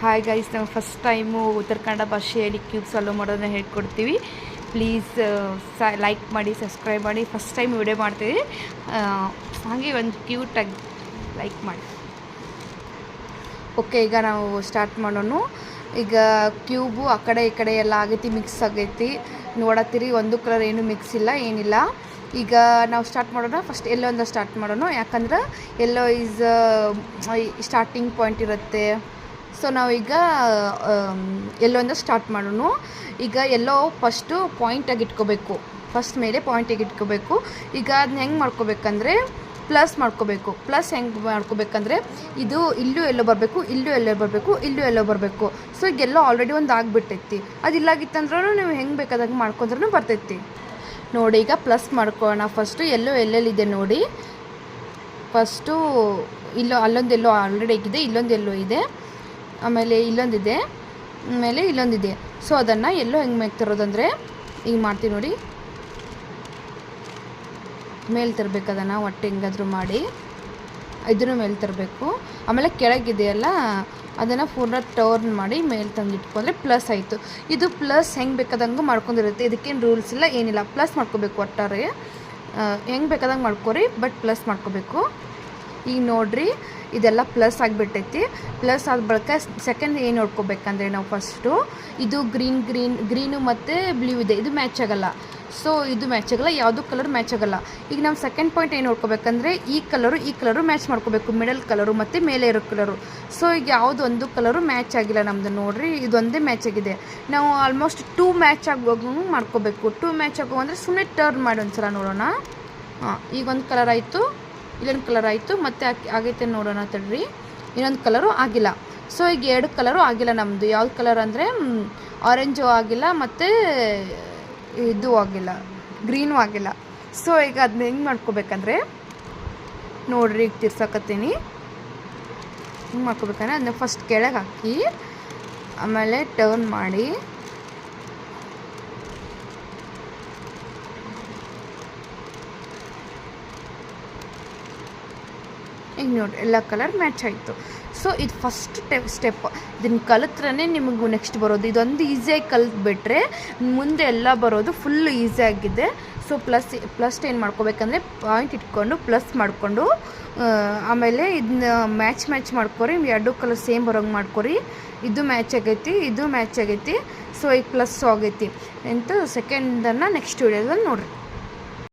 Hi guys, ನಾವು first time Uttara Kannada ಭಾಷೆಯಲ್ಲಿ cube solve ಮಾಡೋದನ್ನ ಹೇಳ್ಕೊಡ್ತೀವಿ. ಪ್ಲೀಸ್ ಲೈಕ್ ಮಾಡಿ, ಸಬ್ಸ್ಕ್ರೈಬ್ ಮಾಡಿ. ಫಸ್ಟ್ ಟೈಮ್ ವಿಡಿಯೋ ಮಾಡ್ತೀವಿ, ಹಾಗೆ ಒಂದು ಕ್ಯೂಟಾಗಿ ಲೈಕ್ ಮಾಡಿ. ಓಕೆ, ಈಗ ನಾವು ಸ್ಟಾರ್ಟ್ ಮಾಡೋಣ. ಈಗ ಕ್ಯೂಬು ಆ ಕಡೆ ಈ ಕಡೆ ಎಲ್ಲ ಆಗೈತಿ, ಮಿಕ್ಸ್ ಆಗೈತಿ. ನೋಡತ್ತೀರಿ, ಒಂದು ಕಲರ್ ಏನು ಮಿಕ್ಸ್ ಇಲ್ಲ, ಏನಿಲ್ಲ. ಈಗ ನಾವು ಸ್ಟಾರ್ಟ್ ಮಾಡೋಣ. ಫಸ್ಟ್ ಎಲ್ಲೋಂದ ಸ್ಟಾರ್ಟ್ ಮಾಡೋಣ, ಯಾಕಂದ್ರೆ ಎಲ್ಲೋ ಈಸ್ ಸ್ಟಾರ್ಟಿಂಗ್ ಪಾಯಿಂಟ್ ಇರುತ್ತೆ. ಸೊ ನಾವೀಗ ಎಲ್ಲೊಂದು ಸ್ಟಾರ್ಟ್ ಮಾಡೋಣ. ಈಗ ಎಲ್ಲೋ ಫಸ್ಟು ಪಾಯಿಂಟಾಗಿ ಇಟ್ಕೋಬೇಕು, ಫಸ್ಟ್ ಮೇಲೆ ಪಾಯಿಂಟಿಗೆ ಇಟ್ಕೋಬೇಕು. ಈಗ ಅದನ್ನ ಹೆಂಗೆ ಮಾಡ್ಕೋಬೇಕಂದ್ರೆ ಪ್ಲಸ್ ಮಾಡ್ಕೋಬೇಕು. ಪ್ಲಸ್ ಹೆಂಗೆ ಮಾಡ್ಕೋಬೇಕಂದ್ರೆ ಇದು ಇಲ್ಲೂ ಎಲ್ಲೋ ಬರಬೇಕು, ಇಲ್ಲೂ ಎಲ್ಲೋ ಬರಬೇಕು, ಇಲ್ಲೂ ಎಲ್ಲೋ ಬರಬೇಕು. ಸೊ ಈಗ ಎಲ್ಲೋ ಆಲ್ರೆಡಿ ಒಂದು ಆಗಿಬಿಟ್ಟೈತಿ. ಅದಿಲ್ಲಾಗಿತ್ತಂದ್ರೂ ನೀವು ಹೆಂಗೆ ಬೇಕಾದಂಗೆ ಮಾಡ್ಕೊಂಡ್ರೂ ಬರ್ತೈತಿ. ನೋಡಿ, ಈಗ ಪ್ಲಸ್ ಮಾಡ್ಕೊಳ್ಳೋಣ. ಫಸ್ಟು ಎಲ್ಲೋ ಎಲ್ಲೆಲ್ಲಿದೆ ನೋಡಿ. ಫಸ್ಟು ಇಲ್ಲೋ ಅಲ್ಲೊಂದು ಎಲ್ಲೋ ಆಲ್ರೆಡಿ ಆಗಿದೆ, ಇಲ್ಲೊಂದು ಎಲ್ಲೋ ಇದೆ, ಆಮೇಲೆ ಇಲ್ಲೊಂದಿದೆ, ಆಮೇಲೆ ಇಲ್ಲೊಂದಿದೆ. ಸೊ ಅದನ್ನು ಎಲ್ಲೋ ಹೆಂಗೆ ತರೋದಂದರೆ ಈಗ ಮಾಡ್ತೀವಿ ನೋಡಿ. ಮೇಲೆ ತರಬೇಕು ಅದನ್ನು, ಒಟ್ಟು ಹೆಂಗಾದರೂ ಮಾಡಿ ಇದನ್ನು ಮೇಲೆ ತರಬೇಕು. ಆಮೇಲೆ ಕೆಳಗಿದೆಯಲ್ಲ ಅದನ್ನು ಪೂರ್ಣ ಟರ್ನ್ ಮಾಡಿ ಮೇಲೆ ತಂದು ಇಟ್ಕೊಂಡ್ರೆ ಪ್ಲಸ್ ಆಯಿತು. ಇದು ಪ್ಲಸ್ ಹೆಂಗೆ ಬೇಕಾದಂಗೆ ಮಾಡ್ಕೊಂಡಿರುತ್ತೆ, ಇದಕ್ಕೇನು ರೂಲ್ಸ್ ಇಲ್ಲ, ಏನಿಲ್ಲ. ಪ್ಲಸ್ ಮಾಡ್ಕೋಬೇಕು, ಒಟ್ಟಾರೆ ಹೆಂಗೆ ಬೇಕಾದಂಗೆ ಮಾಡ್ಕೊರಿ, ಬಟ್ ಪ್ಲಸ್ ಮಾಡ್ಕೋಬೇಕು. ಈಗ ನೋಡಿರಿ, ಇದೆಲ್ಲ ಪ್ಲಸ್ ಆಗಿಬಿಟ್ಟೈತಿ. ಪ್ಲಸ್ ಆದ ಬಳಿಕ ಸೆಕೆಂಡ್ ಏನು ನೋಡ್ಕೋಬೇಕಂದ್ರೆ ನಾವು ಫಸ್ಟು ಇದು ಗ್ರೀನು ಮತ್ತು ಬ್ಲೂ ಇದೆ, ಇದು ಮ್ಯಾಚ್ ಆಗೋಲ್ಲ. ಸೊ ಇದು ಮ್ಯಾಚ್ ಆಗೋಲ್ಲ, ಯಾವುದೂ ಕಲರ್ ಮ್ಯಾಚ್ ಆಗೋಲ್ಲ. ಈಗ ನಾವು ಸೆಕೆಂಡ್ ಪಾಯಿಂಟ್ ಏನು ನೋಡ್ಕೋಬೇಕಂದ್ರೆ ಈ ಕಲರು ಮ್ಯಾಚ್ ಮಾಡ್ಕೋಬೇಕು, ಮಿಡಲ್ ಕಲರು ಮತ್ತು ಮೇಲೆ ಇರೋ ಕಲರು. ಸೊ ಈಗ ಯಾವುದು ಒಂದು ಕಲರು ಮ್ಯಾಚ್ ಆಗಿಲ್ಲ ನಮ್ಮದು. ನೋಡಿರಿ, ಇದೊಂದೇ ಮ್ಯಾಚ್ ಆಗಿದೆ. ನಾವು ಆಲ್ಮೋಸ್ಟ್ 2 ಮ್ಯಾಚ್ ಆಗೋಂಗೆ ಮಾಡ್ಕೋಬೇಕು. 2 ಮ್ಯಾಚ್ ಆಗೋ ಅಂದರೆ ಸುಮ್ಮನೆ ಟರ್ನ್ ಮಾಡಿ ಒಂದು ಸಲ ನೋಡೋಣ. ಈಗ ಒಂದು ಕಲರ್ ಆಯಿತು, ಇಲ್ಲೊಂದು ಕಲರ್ ಆಯಿತು, ಮತ್ತು ಆಗೈತೆ ನೋಡೋಣ ತಡ್ರಿ. ಇನ್ನೊಂದು ಕಲರು ಆಗಿಲ್ಲ. ಸೊ ಈಗ 2 ಕಲರು ಆಗಿಲ್ಲ ನಮ್ಮದು. ಯಾವ್ದು ಕಲರ್ ಅಂದರೆ ಆರೆಂಜು ಆಗಿಲ್ಲ, ಮತ್ತು ಇದು ಆಗಿಲ್ಲ, ಗ್ರೀನು ಆಗಿಲ್ಲ. ಸೊ ಈಗ ಅದನ್ನ ಹೆಂಗೆ ಮಾಡ್ಕೋಬೇಕಂದ್ರೆ ನೋಡಿರಿ, ಈಗ ತಿರ್ಸಕತ್ತೀನಿ. ಹಿಂಗೆ ಮಾಡ್ಕೋಬೇಕಂದ್ರೆ ಅದನ್ನ ಫಸ್ಟ್ ಕೆಳಗೆ ಹಾಕಿ ಆಮೇಲೆ ಟರ್ನ್ ಮಾಡಿ ಈಗ ನೋಡಿ, ಎಲ್ಲ ಕಲರ್ ಮ್ಯಾಚ್ ಆಯಿತು. ಸೊ ಇದು ಫಸ್ಟ್ ಸ್ಟೆಪ್. ಇದನ್ನು ಕಲಿತ್ರೇ ನಿಮಗೂ ನೆಕ್ಸ್ಟ್ ಬರೋದು. ಇದೊಂದು ಈಸಿಯಾಗಿ ಕಲಿತ್ಬಿಟ್ರೆ ಮುಂದೆ ಎಲ್ಲ ಬರೋದು ಫುಲ್ ಈಸಿಯಾಗಿದೆ. ಸೊ ಪ್ಲಸ್ ಏನು ಮಾಡ್ಕೋಬೇಕಂದ್ರೆ ಪಾಯಿಂಟ್ ಇಟ್ಕೊಂಡು ಪ್ಲಸ್ ಮಾಡಿಕೊಂಡು ಆಮೇಲೆ ಇದನ್ನ ಮ್ಯಾಚ್ ಮಾಡ್ಕೊರಿ. 2 ಕಲರ್ ಸೇಮ್ ಬರೋಂಗೆ ಮಾಡ್ಕೊರಿ. ಇದು ಮ್ಯಾಚ್ ಆಗೈತಿ, ಇದು ಮ್ಯಾಚ್ ಆಗೈತಿ. ಸೊ ಈಗ ಪ್ಲಸ್ ಆಗೈತಿ ಅಂತ ಸೆಕೆಂಡನ್ನು ನೆಕ್ಸ್ಟ್ ವಿಡಿಯೋದಲ್ಲಿ ನೋಡಿರಿ.